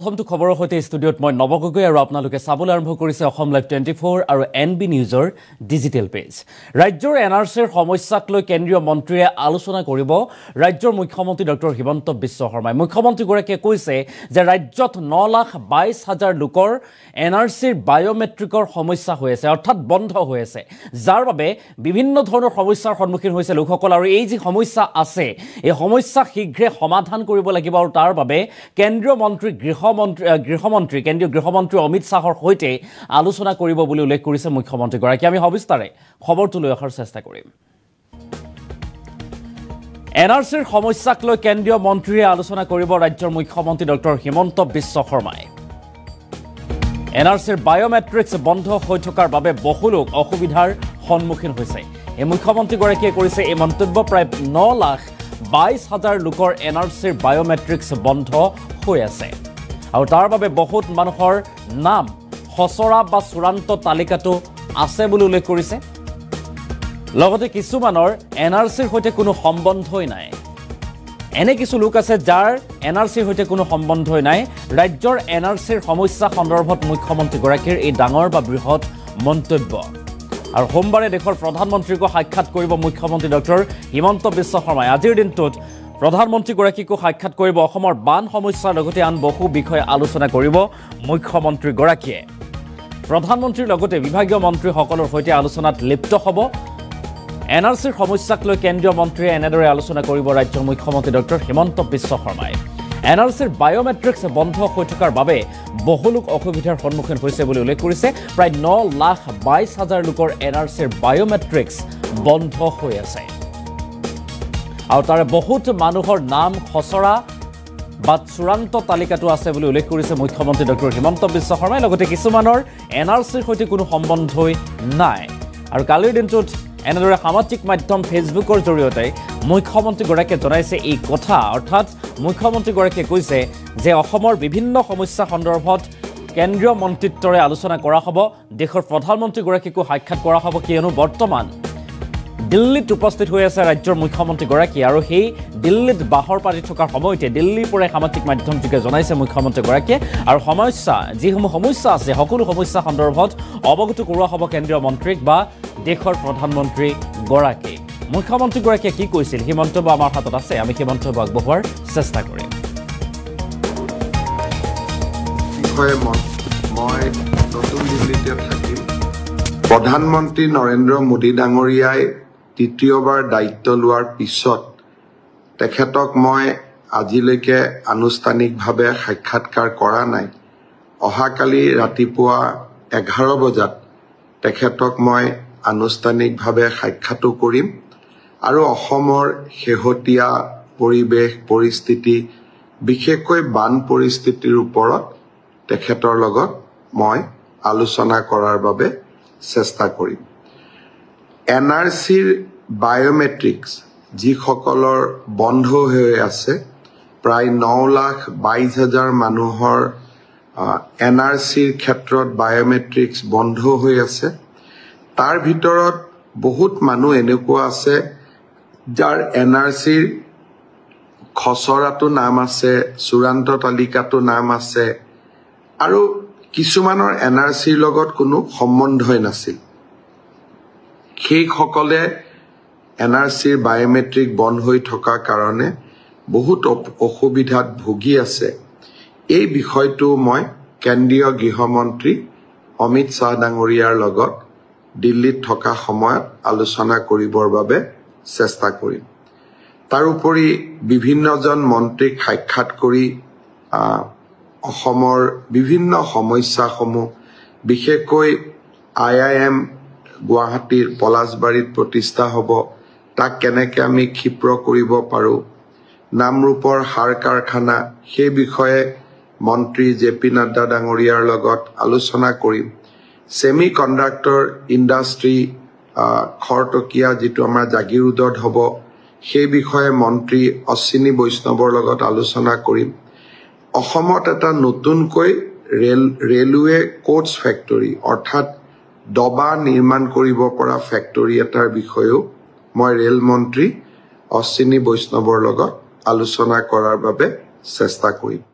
প্ৰথমটো খবৰৰ সৈতে ষ্টুডিঅ'ত মই নৱ গগৈ আৰু আপোনালোকে চাবলৈ আৰম্ভ কৰিছে অসম লাইভ 24 আৰু এনবি নিউজৰ ডিজিটেল পেজ। ৰাজ্যৰ এনআৰচিৰ সমস্যাক লৈ কেন্দ্ৰীয় মন্ত্ৰীয়ে আলোচনা কৰিব ৰাজ্যৰ মুখ্যমন্ত্ৰী ডক্টৰ হিমন্ত বিশ্ব শৰ্মাই। মুখ্যমন্ত্ৰীগৰাকীয়ে কৈছে যে ৰাজ্যত 9,22,000 লোকৰ এনআৰচিৰ বায়োমেট্ৰিকৰ সমস্যা হৈ আছে, অৰ্থাৎ বন্ধ হৈ আছে, যাৰ বাবে বিভিন্ন ধৰণৰ সমস্যাৰ সন্মুখীন হৈছে লোকসকল। আৰু এই যি সমস্যা আছে, এই সমস্যা শীঘ্ৰে সমাধান কৰিব লাগিব আৰু তাৰ বাবে কেন্দ্ৰীয় মন্ত্ৰী কেন্দ্ৰীয় গৃহমন্ত্ৰী অমিত শ্বাহৰ সৈতে আলোচনা কৰিব বুলি উল্লেখ কৰিছে মুখ্যমন্ত্ৰীগৰাকীয়ে। আমি সবিস্তাৰে খবৰটো লৈ অহাৰ চেষ্টা কৰিম। এনআৰচিৰ সমস্যাক লৈ কেন্দ্ৰীয় মন্ত্ৰীয়ে আলোচনা কৰিব ৰাজ্যৰ মুখ্যমন্ত্ৰী ডক্টৰ হিমন্ত বিশ্ব শৰ্মাই। এনআৰচিৰ বায়োমেট্ৰিক্স বন্ধ হৈ থকাৰ বাবে বহু লোক অসুবিধাৰ সন্মুখীন হৈছে। এই মুখ্যমন্ত্ৰীগৰাকীয়ে কৰিছে এই মন্তব্য। প্ৰায় 9,22,000 লোকৰ এনআৰচিৰ বায়োমেট্ৰিক্স বন্ধ হৈ আছে আৰু তাৰ বাবে বহুত মানুহৰ নাম খচৰা বা চূড়ান্ত তালিকাটো আছে বুলি উল্লেখ কৰিছে। লগতে কিছুমানৰ এনআৰচিৰ সৈতে কোনো সম্বন্ধই নাই। এনে কিছু লোক আছে যাৰ এনআৰচিৰ সৈতে কোনো সম্বন্ধই নাই। ৰাজ্যৰ এনআৰচিৰ সমস্যা সন্দৰ্ভত মুখ্যমন্ত্ৰীগৰাকীৰ এই ডাঙৰ বা বৃহৎ মন্তব্য। আৰু সোমবাৰে দেশৰ প্ৰধানমন্ত্ৰীকো সাক্ষাৎ কৰিব মুখ্যমন্ত্ৰী ডক্টৰ হিমন্ত বিশ্ব শৰ্মাই। আজিৰ দিনটোত প্ৰধানমন্ত্ৰীগৰাকীকো সাক্ষাৎ কৰিব। অসমৰ বান সমস্যাৰ লগতে আন বহু বিষয়ে আলোচনা কৰিব মুখ্যমন্ত্ৰীগৰাকীয়ে। প্ৰধানমন্ত্ৰীৰ লগতে বিভাগীয় মন্ত্ৰীসকলৰ সৈতে আলোচনাত লিপ্ত হ'ব। এনআৰচিৰ সমস্যাক লৈ কেন্দ্ৰীয় মন্ত্ৰীয়ে এনেদৰে আলোচনা কৰিব ৰাজ্যৰ মুখ্যমন্ত্ৰী ডক্টৰ হিমন্ত বিশ্ব শৰ্মাই। এনআৰচিৰ বায়োমেট্ৰিক্স বন্ধ হৈ থকাৰ বাবে বহু লোক অসুবিধাৰ সন্মুখীন হৈছে বুলি উল্লেখ কৰিছে। প্ৰায় 9,22,000 লোকৰ এনআৰচিৰ বায়োমেট্ৰিক্স বন্ধ হৈ আছে আৰু তাৰে বহুত মানুহৰ নাম খচৰা বা চূড়ান্ত তালিকাটো আছে বুলি উল্লেখ কৰিছে মুখ্যমন্ত্ৰী ডক্টৰ হিমন্ত বিশ্ব শৰ্মাই। লগতে কিছুমানৰ এনআৰচিৰ সৈতে কোনো সম্বন্ধই নাই। আৰু কালিৰ দিনটোত এনেদৰে সামাজিক মাধ্যম ফেচবুকৰ জৰিয়তে মুখ্যমন্ত্ৰীগৰাকীয়ে জনাইছে এই কথা। অৰ্থাৎ মুখ্যমন্ত্ৰীগৰাকীয়ে কৈছে যে অসমৰ বিভিন্ন সমস্যা সন্দৰ্ভত কেন্দ্ৰীয় মন্ত্ৰীত্বৰে আলোচনা কৰা হ'ব। দেশৰ প্ৰধানমন্ত্ৰীগৰাকীকো সাক্ষাৎ কৰা হ'ব, কিয়নো বৰ্তমান দিল্লীত উপস্থিত হৈ আছে ৰাজ্যৰ মুখ্যমন্ত্ৰীগৰাকী। আৰু সেই দিল্লীত বাহৰ পাতি থকাৰ সময়তে দিল্লীৰ পৰাই সামাজিক মাধ্যমযোগে জনাইছে মুখ্যমন্ত্ৰীগৰাকীয়ে। আৰু যিসমূহ সমস্যা আছে সকলো সমস্যা সন্দৰ্ভত অৱগত কৰোৱা হ'ব কেন্দ্ৰীয় মন্ত্ৰীক বা দেশৰ প্ৰধানমন্ত্ৰীগৰাকীক। মুখ্যমন্ত্ৰীগৰাকীয়ে কি কৈছিল সেই মন্তব্য আমাৰ হাতত আছে, আমি সেই মন্তব্য আগবঢ়োৱাৰ চেষ্টা কৰিম। মই নতুন দিল্লীতে থাকিম। প্ৰধানমন্ত্ৰী নৰেন্দ্ৰ মোদী ডাঙৰীয়াই তৃতীয়বাৰ দায়িত্ব লোৱাৰ পিছত তেখেতক মই আজিলৈকে আনুষ্ঠানিকভাৱে সাক্ষাৎকাৰ কৰা নাই। অহাকালি ৰাতিপুৱা 11 বজাত তেখেতক মই আনুষ্ঠানিকভাৱে সাক্ষাতো কৰিম আৰু অসমৰ শেহতীয়া পৰিৱেশ পৰিস্থিতি, বিশেষকৈ বান পৰিস্থিতিৰ ওপৰত তেখেতৰ লগত মই আলোচনা কৰাৰ বাবে চেষ্টা কৰিম। এনআৰচিৰ বায়োমেট্ৰিক্স যিসকলৰ বন্ধ হৈ আছে, প্ৰায় 9,22,000 মানুহৰ এনআৰচিৰ ক্ষেত্ৰত বায়োমেট্ৰিক্স বন্ধ হৈ আছে। তাৰ ভিতৰত বহুত মানুহ এনেকুৱা আছে যাৰ এনআৰচিৰ খচৰাটো নাম আছে, চূড়ান্ত তালিকাটো নাম আছে, আৰু কিছুমানৰ এনআৰচিৰ লগত কোনো সম্বন্ধই নাছিল। সেইসকলে এনআৰচিৰ বায়োমেট্ৰিক বন্ধ হৈ থকাৰ কাৰণে বহুত অসুবিধাত ভুগি আছে। এই বিষয়টো মই কেন্দ্ৰীয় গৃহমন্ত্ৰী অমিত শ্বাহ ডাঙৰীয়াৰ লগত দিল্লীত থকা সময়ত আলোচনা কৰিবৰ বাবে চেষ্টা কৰিম। তাৰোপৰি বিভিন্নজন মন্ত্ৰীক সাক্ষাৎ কৰি অসমৰ বিভিন্ন সমস্যাসমূহ, বিশেষকৈ IIM গুৱাহাটীৰ পলাশবাৰীত প্ৰতিষ্ঠা হ'ব, তাক কেনেকৈ আমি ক্ষীপ্ৰ কৰিব পাৰোঁ, নামৰূপৰ সাৰ কাৰখানা, সেই বিষয়ে মন্ত্ৰী JP নাড্ডা ডাঙৰীয়াৰ লগত আলোচনা কৰিম। ছেমি কণ্ডাক্টৰ ইণ্ডাষ্ট্ৰী খৰতকীয়া যিটো আমাৰ জাগিৰোডত হ'ব, সেই বিষয়ে মন্ত্ৰী অশ্বিনী বৈষ্ণৱৰ লগত আলোচনা কৰিম। অসমত এটা নতুনকৈ ৰেলৱে কোচ ফেক্টৰী, অৰ্থাৎ ডবা নিৰ্মাণ কৰিব পৰা ফেক্টৰী এটাৰ বিষয়েও মই ৰেল মন্ত্ৰী অশ্বিনী বৈষ্ণৱৰ লগত আলোচনা কৰাৰ বাবে চেষ্টা কৰিম।